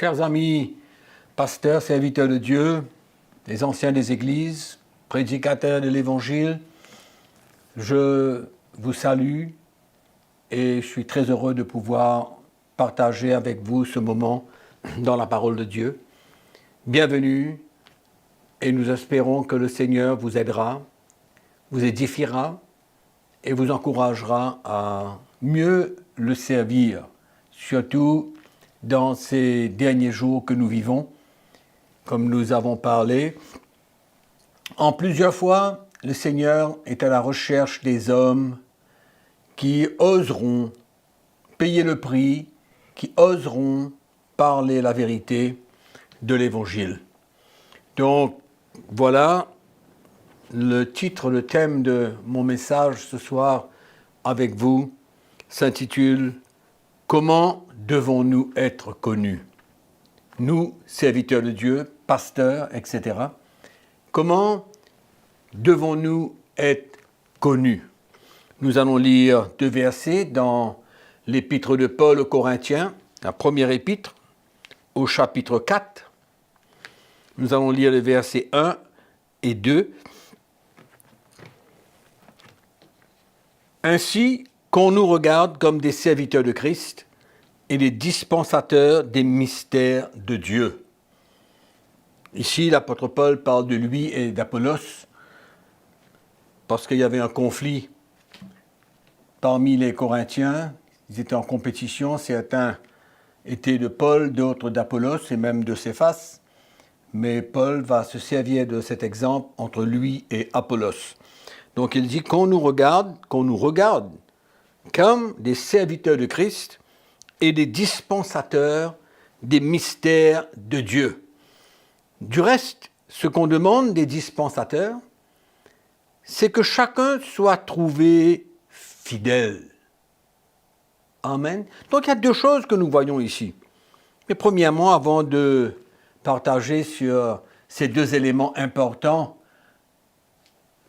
Chers amis, pasteurs, serviteurs de Dieu, les anciens des églises, prédicateurs de l'Évangile, je vous salue et je suis très heureux de pouvoir partager avec vous ce moment dans la parole de Dieu. Bienvenue et nous espérons que le Seigneur vous aidera, vous édifiera et vous encouragera à mieux le servir, surtout dans ces derniers jours que nous vivons, comme nous avons parlé. En plusieurs fois, le Seigneur est à la recherche des hommes qui oseront payer le prix, qui oseront parler la vérité de l'Évangile. Donc, voilà le titre, le thème de mon message ce soir avec vous s'intitule « Comment devons-nous être connus ?» Nous, serviteurs de Dieu, pasteurs, etc. Comment devons-nous être connus? Nous allons lire 2 versets dans l'épître de Paul aux Corinthiens, la première épître, au chapitre 4. Nous allons lire les versets 1 et 2. Ainsi qu'on nous regarde comme des serviteurs de Christ et des dispensateurs des mystères de Dieu. Ici, l'apôtre Paul parle de lui et d'Apollos parce qu'il y avait un conflit parmi les Corinthiens. Ils étaient en compétition, certains étaient de Paul, d'autres d'Apollos et même de Céphas. Mais Paul va se servir de cet exemple entre lui et Apollos. Donc il dit qu'on nous regarde comme des serviteurs de Christ et des dispensateurs des mystères de Dieu. Du reste, ce qu'on demande des dispensateurs, c'est que chacun soit trouvé fidèle. Amen. Donc il y a 2 choses que nous voyons ici. Mais premièrement, avant de partager sur ces 2 éléments importants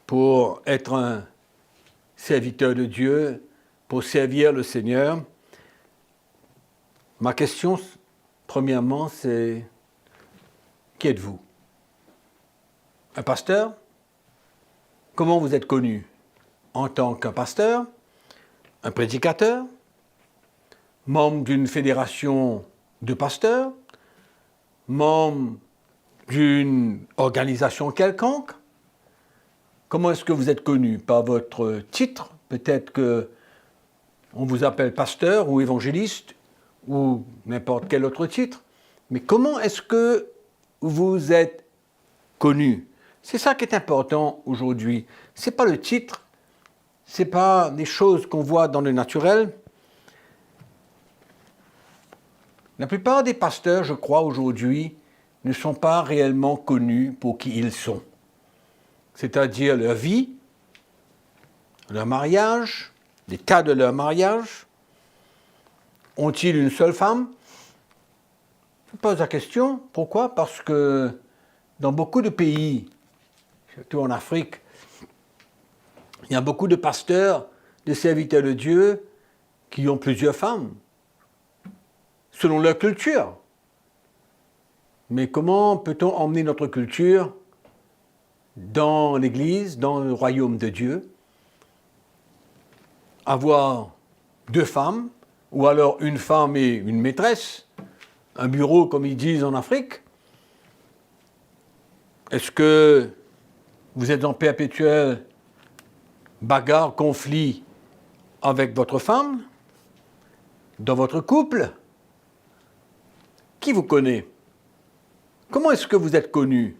pour être un serviteur de Dieu, pour servir le Seigneur, ma question, premièrement, c'est qui êtes-vous? Un pasteur? Comment vous êtes connu? En tant qu'un pasteur? Un prédicateur? Membre d'une fédération de pasteurs? Membre d'une organisation quelconque? Comment est-ce que vous êtes connu? Par votre titre? Peut-être qu'on vous appelle pasteur ou évangéliste ou n'importe quel autre titre. Mais comment est-ce que vous êtes connu? C'est ça qui est important aujourd'hui. Ce n'est pas le titre, ce n'est pas des choses qu'on voit dans le naturel. La plupart des pasteurs, je crois, aujourd'hui, ne sont pas réellement connus pour qui ils sont. C'est-à-dire leur vie, leur mariage, l'état de leur mariage. Ont-ils une seule femme? Je pose la question. Pourquoi? Parce que dans beaucoup de pays, surtout en Afrique, il y a beaucoup de pasteurs, de serviteurs de Dieu qui ont plusieurs femmes, selon leur culture. Mais comment peut-on emmener notre culture dans l'Église, dans le royaume de Dieu? Avoir 2 femmes, ou alors une femme et une maîtresse, un bureau comme ils disent en Afrique. Est-ce que vous êtes en perpétuel bagarre, conflit avec votre femme, dans votre couple? Qui vous connaît? Comment est-ce que vous êtes connu?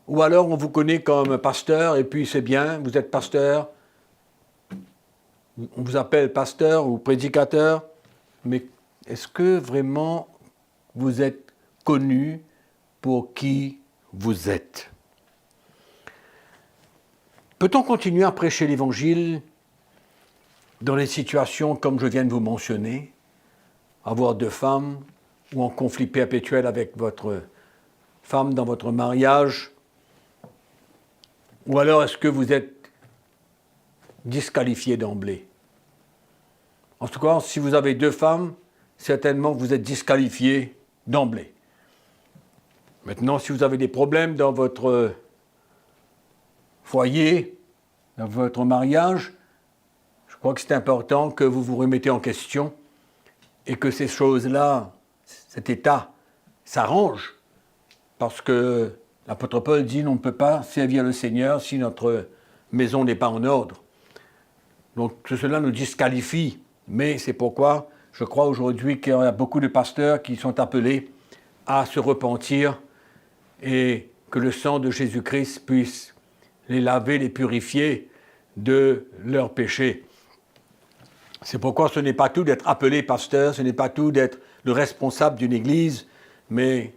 Ou alors on vous connaît comme pasteur et puis c'est bien, vous êtes pasteur, on vous appelle pasteur ou prédicateur, mais est-ce que vraiment vous êtes connu pour qui vous êtes? Peut-on continuer à prêcher l'Évangile dans les situations comme je viens de vous mentionner, avoir 2 femmes ou en conflit perpétuel avec votre femme dans votre mariage? Ou alors est-ce que vous êtes disqualifié d'emblée? En tout cas, si vous avez 2 femmes, certainement vous êtes disqualifié d'emblée. Maintenant, si vous avez des problèmes dans votre foyer, dans votre mariage, je crois que c'est important que vous vous remettez en question et que ces choses-là, cet état, s'arrange. Parce que l'apôtre Paul dit on ne peut pas servir le Seigneur si notre maison n'est pas en ordre. Donc cela nous disqualifie. Mais c'est pourquoi je crois aujourd'hui qu'il y a beaucoup de pasteurs qui sont appelés à se repentir et que le sang de Jésus-Christ puisse les laver, les purifier de leurs péchés. C'est pourquoi ce n'est pas tout d'être appelé pasteur, ce n'est pas tout d'être le responsable d'une église, mais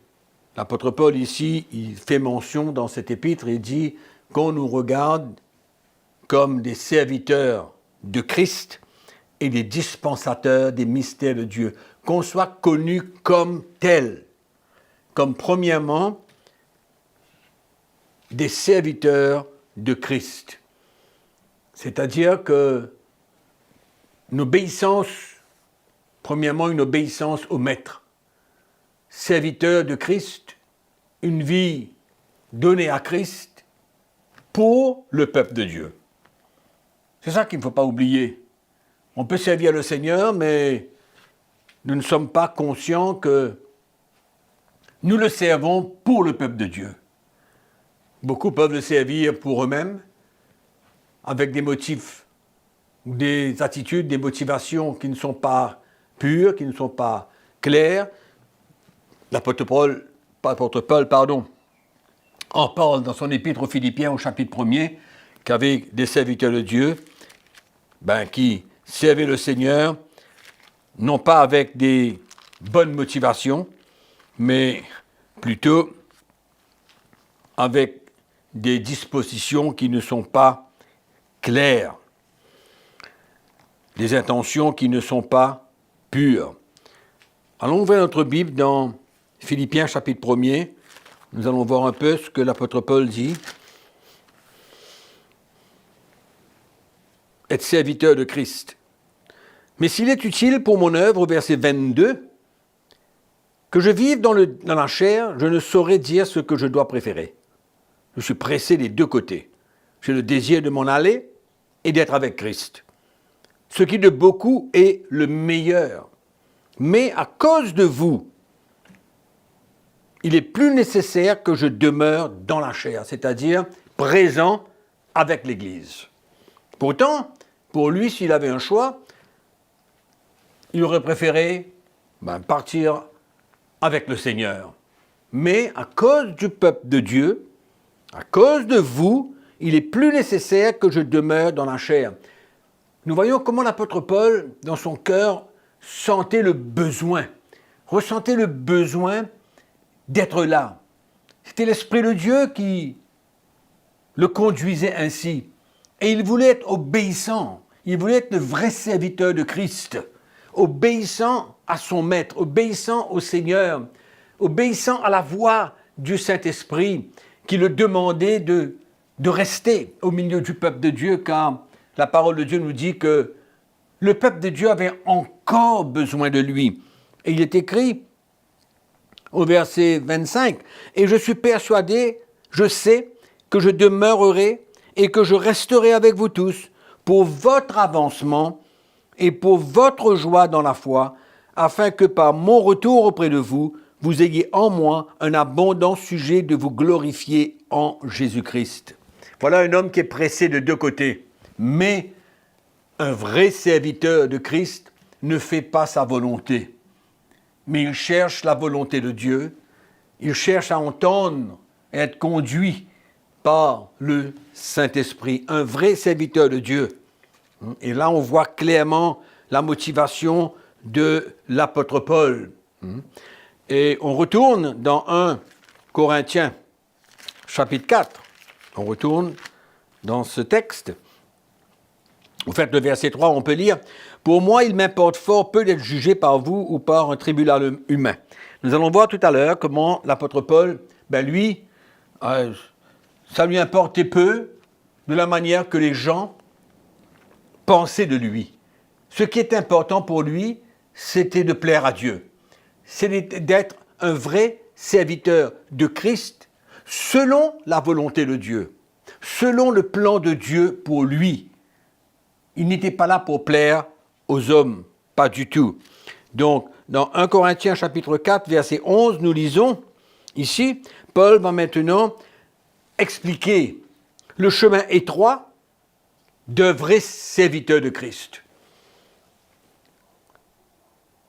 l'apôtre Paul ici, il fait mention dans cet épître, il dit qu'on nous regarde comme des serviteurs de Christ et des dispensateurs des mystères de Dieu, qu'on soit connus comme tels, comme premièrement des serviteurs de Christ. C'est-à-dire que une obéissance, premièrement une obéissance au Maître, serviteur de Christ, une vie donnée à Christ pour le peuple de Dieu. C'est ça qu'il ne faut pas oublier. On peut servir le Seigneur, mais nous ne sommes pas conscients que nous le servons pour le peuple de Dieu. Beaucoup peuvent le servir pour eux-mêmes, avec des motifs, des attitudes, des motivations qui ne sont pas pures, qui ne sont pas claires. L'apôtre Paul, en parle dans son épître aux Philippiens au chapitre 1er, qu'avec des serviteurs de Dieu, qui servaient le Seigneur, non pas avec des bonnes motivations, mais plutôt avec des dispositions qui ne sont pas claires, des intentions qui ne sont pas pures. Allons ouvrir notre Bible dans Philippiens chapitre 1er. Nous allons voir un peu ce que l'apôtre Paul dit. Être serviteur de Christ. Mais s'il est utile pour mon œuvre, au verset 22, que je vive dans la chair, je ne saurais dire ce que je dois préférer. Je suis pressé des deux côtés. J'ai le désir de m'en aller et d'être avec Christ. Ce qui de beaucoup est le meilleur. Mais à cause de vous, il est plus nécessaire que je demeure dans la chair, c'est-à-dire présent avec l'Église. Pourtant, pour lui, s'il avait un choix, il aurait préféré partir avec le Seigneur. Mais à cause du peuple de Dieu, à cause de vous, il est plus nécessaire que je demeure dans la chair. Nous voyons comment l'apôtre Paul, dans son cœur, ressentait le besoin d'être là. C'était l'Esprit de Dieu qui le conduisait ainsi. Et il voulait être obéissant. Il voulait être le vrai serviteur de Christ, obéissant à son Maître, obéissant au Seigneur, obéissant à la voix du Saint-Esprit qui le demandait de rester au milieu du peuple de Dieu, car la parole de Dieu nous dit que le peuple de Dieu avait encore besoin de lui. Et il est écrit au verset 25, « Et je suis persuadé, je sais que je demeurerai et que je resterai avec vous tous pour votre avancement et pour votre joie dans la foi, afin que par mon retour auprès de vous, vous ayez en moi un abondant sujet de vous glorifier en Jésus-Christ. » Voilà un homme qui est pressé de deux côtés. Mais un vrai serviteur de Christ ne fait pas sa volonté. Mais il cherche la volonté de Dieu. Il cherche à entendre et être conduit par le Saint-Esprit. Un vrai serviteur de Dieu. Et là, on voit clairement la motivation de l'apôtre Paul. Et on retourne dans 1 Corinthiens, chapitre 4. On retourne dans ce texte. Au fait, le verset 3, on peut lire « Pour moi, il m'importe fort peu d'être jugé par vous ou par un tribunal humain. » Nous allons voir tout à l'heure comment l'apôtre Paul, lui, ça lui importait peu de la manière que les gens pensaient de lui. Ce qui est important pour lui, c'était de plaire à Dieu. C'était d'être un vrai serviteur de Christ selon la volonté de Dieu, selon le plan de Dieu pour lui. Il n'était pas là pour plaire aux hommes, pas du tout. Donc, dans 1 Corinthiens chapitre 4, verset 11, nous lisons ici, Paul va maintenant expliquer le chemin étroit d'un vrai serviteur de Christ.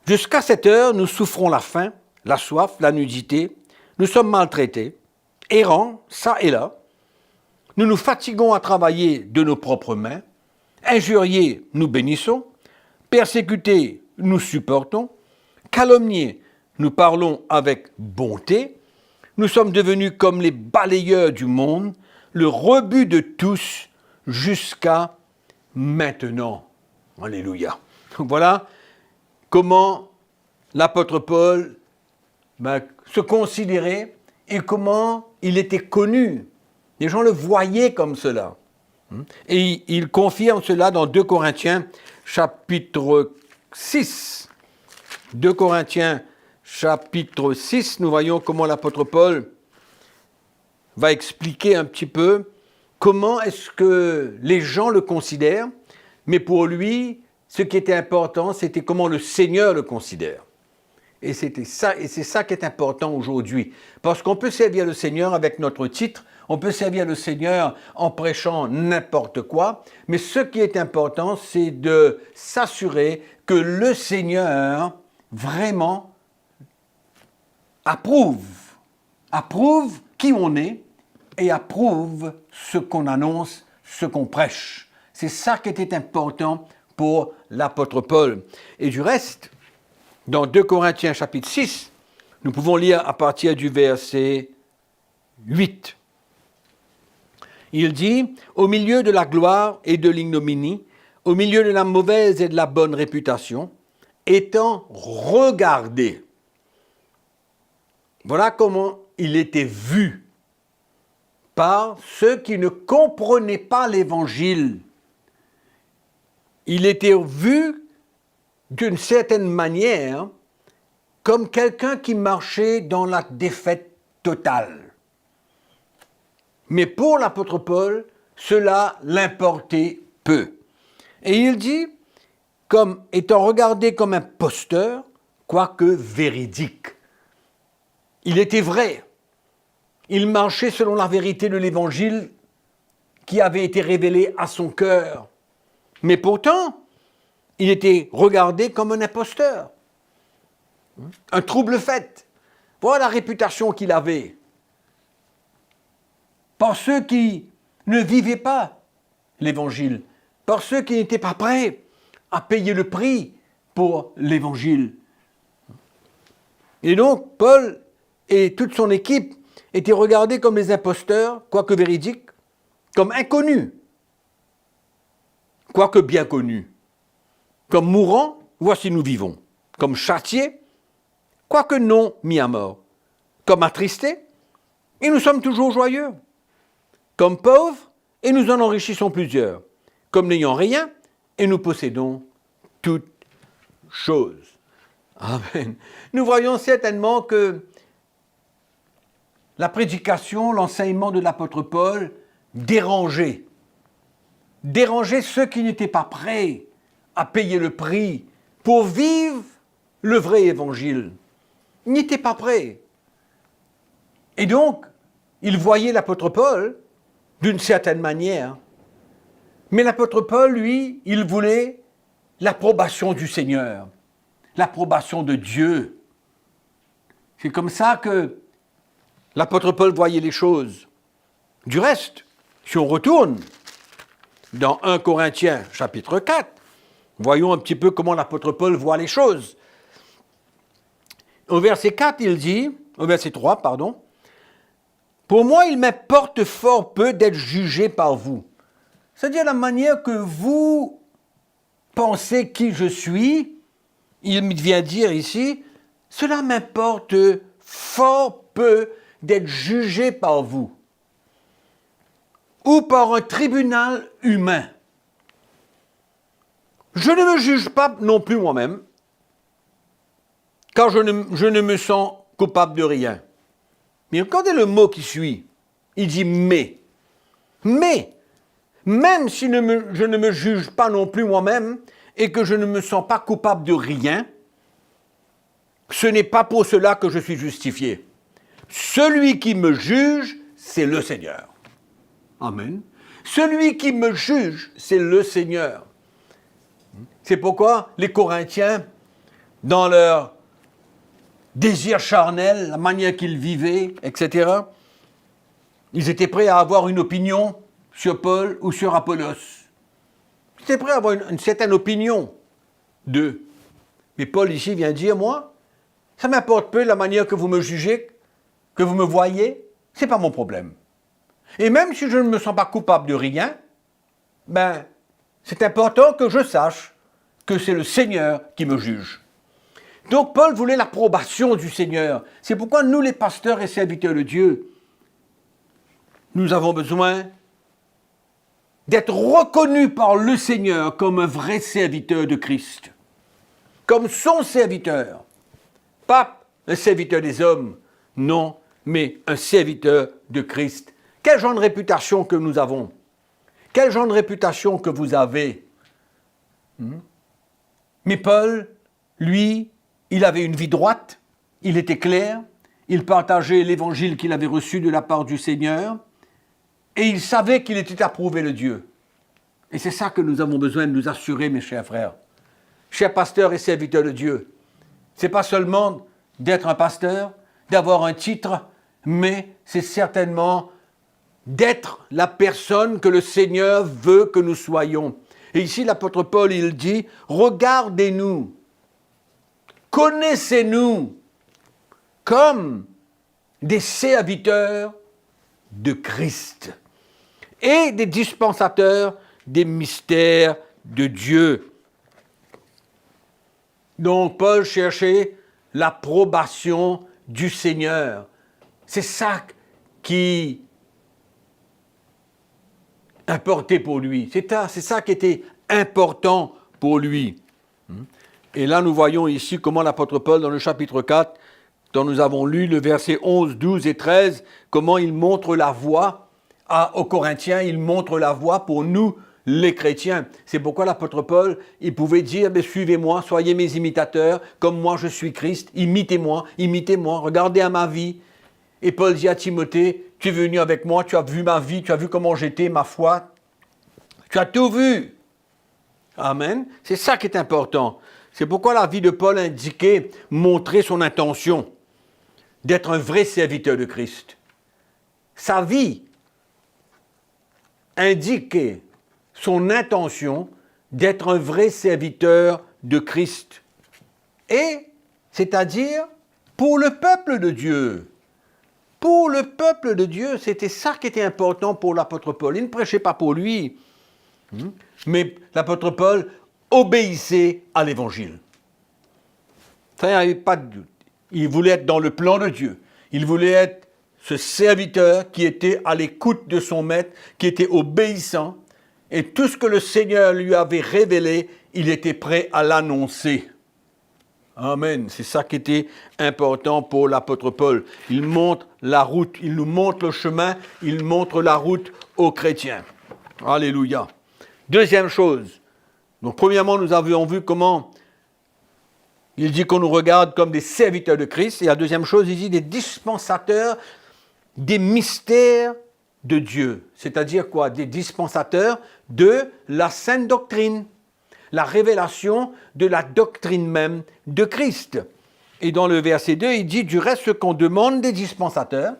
Jusqu'à cette heure, nous souffrons la faim, la soif, la nudité, nous sommes maltraités, errants, ça et là. Nous nous fatiguons à travailler de nos propres mains, injuriés, nous bénissons, persécutés, nous supportons, calomniés, nous parlons avec bonté, nous sommes devenus comme les balayeurs du monde, le rebut de tous jusqu'à maintenant. Alléluia. Voilà comment l'apôtre Paul se considérait et comment il était connu. Les gens le voyaient comme cela. Et il confirme cela dans 2 Corinthiens chapitre 6. 2 Corinthiens chapitre 6, nous voyons comment l'apôtre Paul va expliquer un petit peu comment est-ce que les gens le considèrent, mais pour lui, ce qui était important, c'était comment le Seigneur le considère. Et c'est ça qui est important aujourd'hui. Parce qu'on peut servir le Seigneur avec notre titre, on peut servir le Seigneur en prêchant n'importe quoi, mais ce qui est important, c'est de s'assurer que le Seigneur vraiment approuve qui on est et approuve ce qu'on annonce, ce qu'on prêche. C'est ça qui était important pour l'apôtre Paul. Et du reste, dans 2 Corinthiens chapitre 6, nous pouvons lire à partir du verset 8. Il dit, au milieu de la gloire et de l'ignominie, au milieu de la mauvaise et de la bonne réputation, étant regardé. Voilà comment il était vu par ceux qui ne comprenaient pas l'Évangile. Il était vu d'une certaine manière comme quelqu'un qui marchait dans la défaite totale. Mais pour l'apôtre Paul, cela l'importait peu. Et il dit, comme étant regardé comme un imposteur, quoique véridique. Il était vrai. Il marchait selon la vérité de l'Évangile qui avait été révélé à son cœur. Mais pourtant, il était regardé comme un imposteur, un trouble-fête. Voilà la réputation qu'il avait. Par ceux qui ne vivaient pas l'Évangile, par ceux qui n'étaient pas prêts à payer le prix pour l'Évangile. Et donc, Paul et toute son équipe étaient regardés comme des imposteurs, quoique véridiques, comme inconnus, quoique bien connus, comme mourants, voici nous vivons, comme châtiés, quoique non mis à mort, comme attristés, et nous sommes toujours joyeux, comme pauvres, et nous en enrichissons plusieurs, comme n'ayant rien, et nous possédons toutes choses. Amen. Nous voyons certainement que la prédication, l'enseignement de l'apôtre Paul dérangeait ceux qui n'étaient pas prêts à payer le prix pour vivre le vrai évangile. Ils n'étaient pas prêts. Et donc, ils voyaient l'apôtre Paul d'une certaine manière. Mais l'apôtre Paul, lui, il voulait l'approbation du Seigneur, l'approbation de Dieu. C'est comme ça que l'apôtre Paul voyait les choses. Du reste, si on retourne dans 1 Corinthiens chapitre 4, voyons un petit peu comment l'apôtre Paul voit les choses. Au verset 4, il dit, au verset 3, pardon, « Pour moi, il m'importe fort peu d'être jugé par vous. » C'est-à-dire la manière que vous pensez qui je suis, il vient dire ici, « Cela m'importe fort peu d'être jugé par vous. » Ou par un tribunal humain. Je ne me juge pas non plus moi-même, car je ne me sens coupable de rien. Mais regardez le mot qui suit. Il dit mais. Mais, même si je ne me juge pas non plus moi-même et que je ne me sens pas coupable de rien, ce n'est pas pour cela que je suis justifié. Celui qui me juge, c'est le Seigneur. Amen. Celui qui me juge, c'est le Seigneur. C'est pourquoi les Corinthiens, dans leur désir charnel, la manière qu'ils vivaient, etc., ils étaient prêts à avoir une opinion sur Paul ou sur Apollos. Ils étaient prêts à avoir une certaine opinion d'eux. Mais Paul ici vient dire, moi, ça m'importe peu la manière que vous me jugez, que vous me voyez, c'est pas mon problème. Et même si je ne me sens pas coupable de rien, ben, c'est important que je sache que c'est le Seigneur qui me juge. Donc Paul voulait l'approbation du Seigneur. C'est pourquoi nous, les pasteurs et serviteurs de Dieu, nous avons besoin d'être reconnus par le Seigneur comme un vrai serviteur de Christ. Comme son serviteur. Pas un serviteur des hommes, non, mais un serviteur de Christ. Quel genre de réputation que nous avons? Quel genre de réputation que vous avez? Mais Paul, lui, il avait une vie droite, il était clair, il partageait l'évangile qu'il avait reçu de la part du Seigneur, et il savait qu'il était approuvé de Dieu. Et c'est ça que nous avons besoin de nous assurer, mes chers frères. Chers pasteurs et serviteurs de Dieu, ce n'est pas seulement d'être un pasteur, d'avoir un titre, mais c'est certainement d'être la personne que le Seigneur veut que nous soyons. Et ici, l'apôtre Paul, il dit, regardez-nous, connaissez-nous comme des serviteurs de Christ et des dispensateurs des mystères de Dieu. Donc, Paul cherchait l'approbation du Seigneur. C'est ça qui importait pour lui. C'est ça qui était important pour lui. Et là, nous voyons ici comment l'apôtre Paul, dans le chapitre 4, dont nous avons lu le verset 11, 12 et 13, comment il montre la voie aux Corinthiens, il montre la voie pour nous, les chrétiens. C'est pourquoi l'apôtre Paul, il pouvait dire, suivez-moi, soyez mes imitateurs, comme moi je suis Christ, imitez-moi, regardez à ma vie. Et Paul dit à Timothée, tu es venu avec moi, tu as vu ma vie, tu as vu comment j'étais, ma foi, tu as tout vu. Amen. C'est ça qui est important. C'est pourquoi la vie de Paul indiquait, montrer son intention d'être un vrai serviteur de Christ. Sa vie indiquait son intention d'être un vrai serviteur de Christ. Et, c'est-à-dire, pour le peuple de Dieu. Pour le peuple de Dieu, c'était ça qui était important pour l'apôtre Paul. Il ne prêchait pas pour lui, mais l'apôtre Paul obéissait à l'évangile. Ça, il n'y avait pas de doute. Il voulait être dans le plan de Dieu. Il voulait être ce serviteur qui était à l'écoute de son maître, qui était obéissant, et tout ce que le Seigneur lui avait révélé, il était prêt à l'annoncer. Amen. C'est ça qui était important pour l'apôtre Paul. Il montre la route, il nous montre le chemin, il montre la route aux chrétiens. Alléluia. Deuxième chose. Donc, premièrement, nous avions vu comment il dit qu'on nous regarde comme des serviteurs de Christ. Et la deuxième chose, il dit des dispensateurs des mystères de Dieu. C'est-à-dire quoi? Des dispensateurs de la sainte doctrine. La révélation de la doctrine même de Christ. Et dans le verset 2, il dit, du reste, ce qu'on demande des dispensateurs.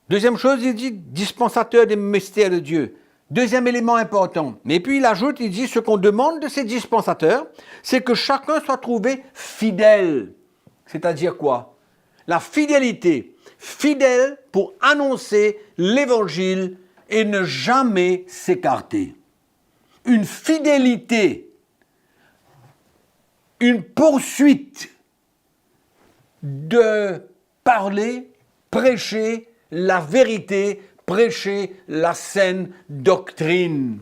Deuxième chose, il dit, dispensateurs des mystères de Dieu. Deuxième élément important. Mais puis il ajoute, il dit, ce qu'on demande de ces dispensateurs, c'est que chacun soit trouvé fidèle. C'est-à-dire quoi? La fidélité. Fidèle pour annoncer l'évangile et ne jamais s'écarter. Une fidélité, une poursuite de parler, prêcher la vérité, prêcher la saine doctrine.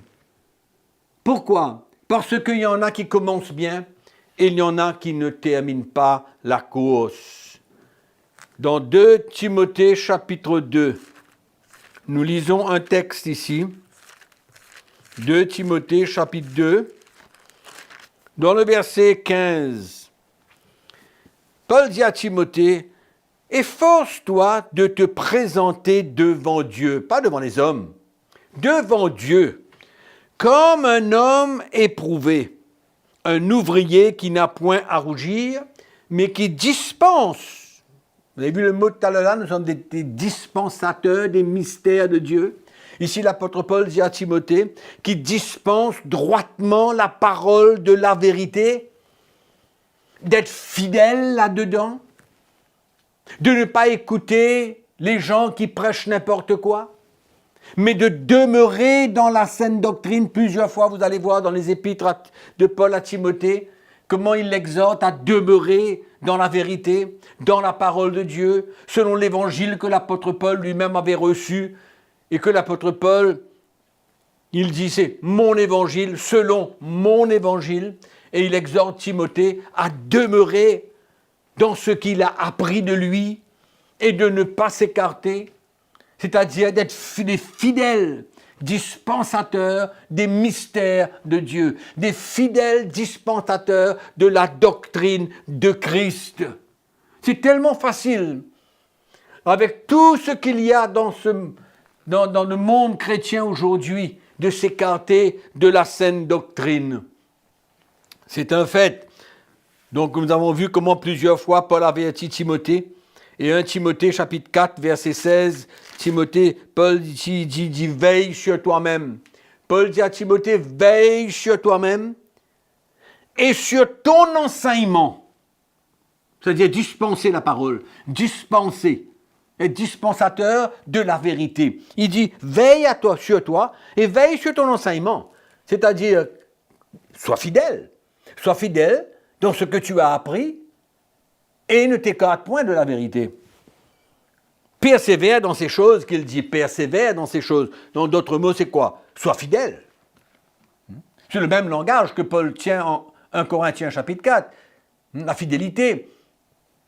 Pourquoi? Parce qu'il y en a qui commencent bien et il y en a qui ne terminent pas la course. Dans 2 Timothée chapitre 2, nous lisons un texte ici. 2 Timothée chapitre 2, dans le verset 15. Paul dit à Timothée, « Efforce-toi de te présenter devant Dieu, pas devant les hommes, devant Dieu, comme un homme éprouvé, un ouvrier qui n'a point à rougir, mais qui dispense. » Vous avez vu le mot tout à l'heure, nous sommes des dispensateurs des mystères de Dieu. Ici, l'apôtre Paul dit à Timothée, qui dispense droitement la parole de la vérité, d'être fidèle là-dedans, de ne pas écouter les gens qui prêchent n'importe quoi, mais de demeurer dans la saine doctrine. Plusieurs fois, vous allez voir dans les épîtres de Paul à Timothée, comment il l'exhorte à demeurer dans la vérité, dans la parole de Dieu, selon l'évangile que l'apôtre Paul lui-même avait reçu, et que l'apôtre Paul, il dit, c'est mon évangile, selon mon évangile, et il exhorte Timothée à demeurer dans ce qu'il a appris de lui, et de ne pas s'écarter, c'est-à-dire d'être des fidèles dispensateurs des mystères de Dieu, des fidèles dispensateurs de la doctrine de Christ. C'est tellement facile, avec tout ce qu'il y a dans le monde chrétien aujourd'hui, de s'écarter de la saine doctrine. C'est un fait. Donc nous avons vu comment plusieurs fois Paul avait averti Timothée, et 1 Timothée chapitre 4 verset 16, Paul dit veille sur toi-même. Paul dit à Timothée, veille sur toi-même et sur ton enseignement. C'est-à-dire dispenser la parole, dispenser, être dispensateur de la vérité. Il dit, veille sur toi et veille sur ton enseignement. C'est-à-dire, sois fidèle dans ce que tu as appris et ne t'écarte point de la vérité. Persévère dans ces choses qu'il dit, persévère dans ces choses. Dans d'autres mots, c'est quoi? Sois fidèle. C'est le même langage que Paul tient en 1 Corinthiens chapitre 4. La fidélité.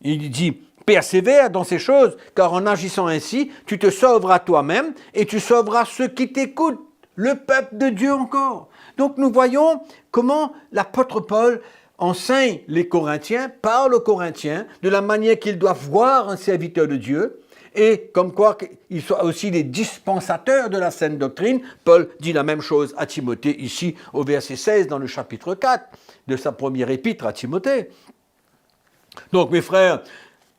Il dit, persévère dans ces choses, car en agissant ainsi, tu te sauveras toi-même et tu sauveras ceux qui t'écoutent, le peuple de Dieu encore. Donc nous voyons comment l'apôtre Paul enseigne les Corinthiens, parle aux Corinthiens de la manière qu'ils doivent voir un serviteur de Dieu, et comme quoi ils soient aussi des dispensateurs de la saine doctrine. Paul dit la même chose à Timothée ici au verset 16 dans le chapitre 4 de sa première épître à Timothée. Donc mes frères,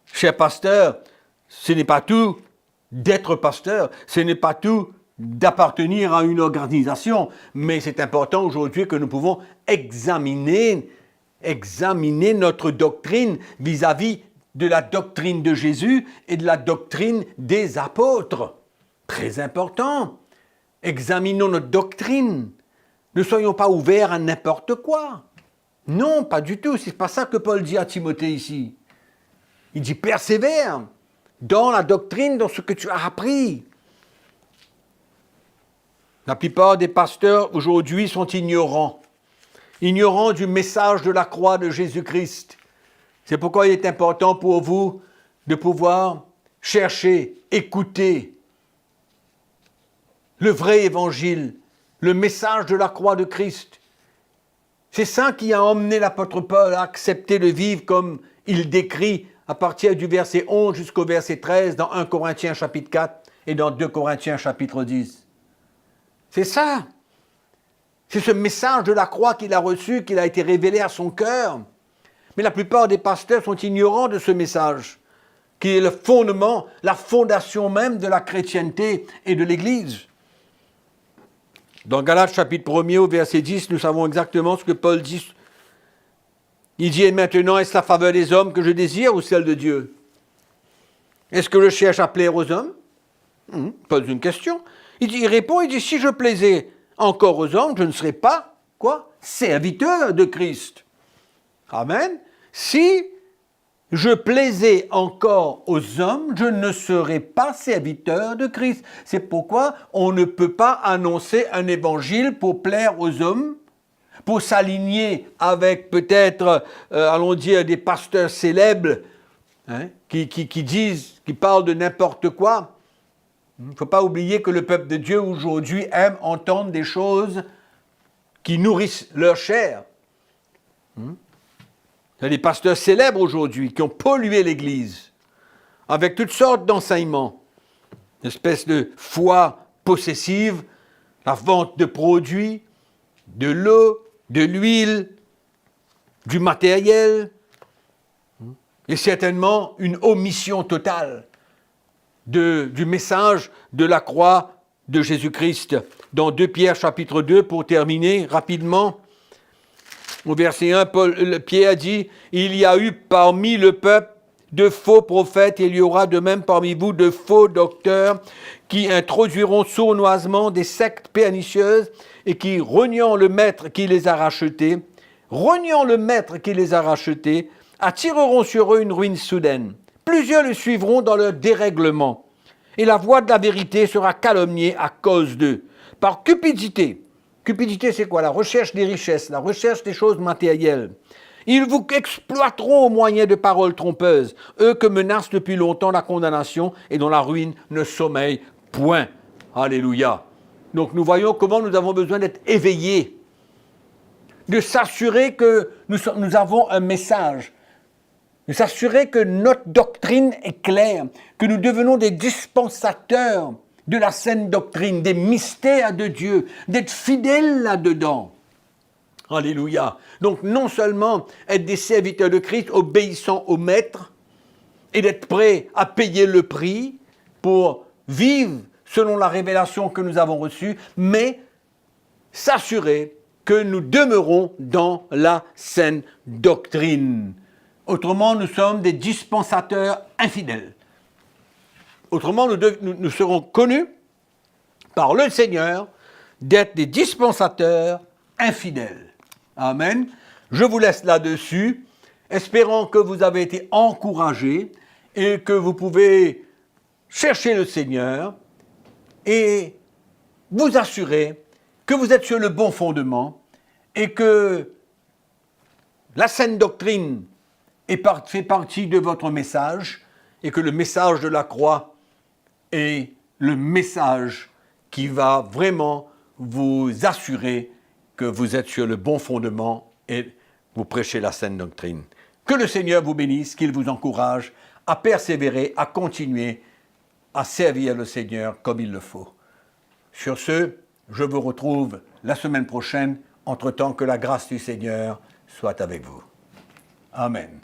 chers pasteurs, ce n'est pas tout d'être pasteur, ce n'est pas tout d'appartenir à une organisation, mais c'est important aujourd'hui que nous pouvons examiner notre doctrine vis-à-vis de la doctrine de Jésus et de la doctrine des apôtres. Très important. Examinons notre doctrine. Ne soyons pas ouverts à n'importe quoi. Non, pas du tout. C'est pas ça que Paul dit à Timothée ici. Il dit persévère dans la doctrine, dans ce que tu as appris. La plupart des pasteurs aujourd'hui sont ignorants du message de la croix de Jésus-Christ. C'est pourquoi il est important pour vous de pouvoir chercher, écouter le vrai évangile, le message de la croix de Christ. C'est ça qui a emmené l'apôtre Paul à accepter de vivre comme il décrit à partir du verset 11 jusqu'au verset 13 dans 1 Corinthiens chapitre 4 et dans 2 Corinthiens chapitre 10. C'est ça. C'est ce message de la croix qu'il a reçu, qu'il a été révélé à son cœur. Mais la plupart des pasteurs sont ignorants de ce message, qui est le fondement, la fondation même de la chrétienté et de l'Église. Dans Galates chapitre 1er au verset 10, nous savons exactement ce que Paul dit. Il dit, et maintenant, est-ce la faveur des hommes que je désire ou celle de Dieu? Est-ce que je cherche à plaire aux hommes? Pose une question. Il répond, il dit, si je plaisais encore aux hommes, je ne serais pas, quoi? Serviteur de Christ. Amen. Si je plaisais encore aux hommes, je ne serais pas serviteur de Christ. C'est pourquoi on ne peut pas annoncer un évangile pour plaire aux hommes, pour s'aligner avec peut-être, allons dire, des pasteurs célèbres hein, qui parlent de n'importe quoi. Il ne faut pas oublier que le peuple de Dieu aujourd'hui aime entendre des choses qui nourrissent leur chair. Il y a des pasteurs célèbres aujourd'hui qui ont pollué l'Église avec toutes sortes d'enseignements. Une espèce de foi possessive, la vente de produits, de l'eau, de l'huile, du matériel, et certainement une omission totale du message de la croix de Jésus-Christ. Dans 2 Pierre chapitre 2, pour terminer rapidement, au verset 1, Pierre dit « Il y a eu parmi le peuple de faux prophètes, et il y aura de même parmi vous de faux docteurs qui introduiront sournoisement des sectes pernicieuses et qui, reniant le maître qui les a rachetés, attireront sur eux une ruine soudaine. Plusieurs le suivront dans leur dérèglement, et la voie de la vérité sera calomniée à cause d'eux, par cupidité. Cupidité, c'est quoi? La recherche des richesses, la recherche des choses matérielles. Ils vous exploiteront au moyen de paroles trompeuses, eux que menace depuis longtemps la condamnation et dont la ruine ne sommeille point. Alléluia. Donc nous voyons comment nous avons besoin d'être éveillés, de s'assurer que nous avons un message, de s'assurer que notre doctrine est claire, que nous devenons des dispensateurs de la saine doctrine, des mystères de Dieu, d'être fidèles là-dedans. Alléluia. Donc non seulement être des serviteurs de Christ obéissant au Maître et d'être prêts à payer le prix pour vivre selon la révélation que nous avons reçue, mais s'assurer que nous demeurons dans la saine doctrine. Autrement, nous sommes des dispensateurs infidèles. Autrement, nous serons connus par le Seigneur d'être des dispensateurs infidèles. Amen. Je vous laisse là-dessus, espérant que vous avez été encouragés et que vous pouvez chercher le Seigneur et vous assurer que vous êtes sur le bon fondement et que la saine doctrine fait partie de votre message et que le message de la croix est le message qui va vraiment vous assurer que vous êtes sur le bon fondement et vous prêchez la saine doctrine. Que le Seigneur vous bénisse, qu'il vous encourage à persévérer, à continuer à servir le Seigneur comme il le faut. Sur ce, je vous retrouve la semaine prochaine, entre-temps que la grâce du Seigneur soit avec vous. Amen.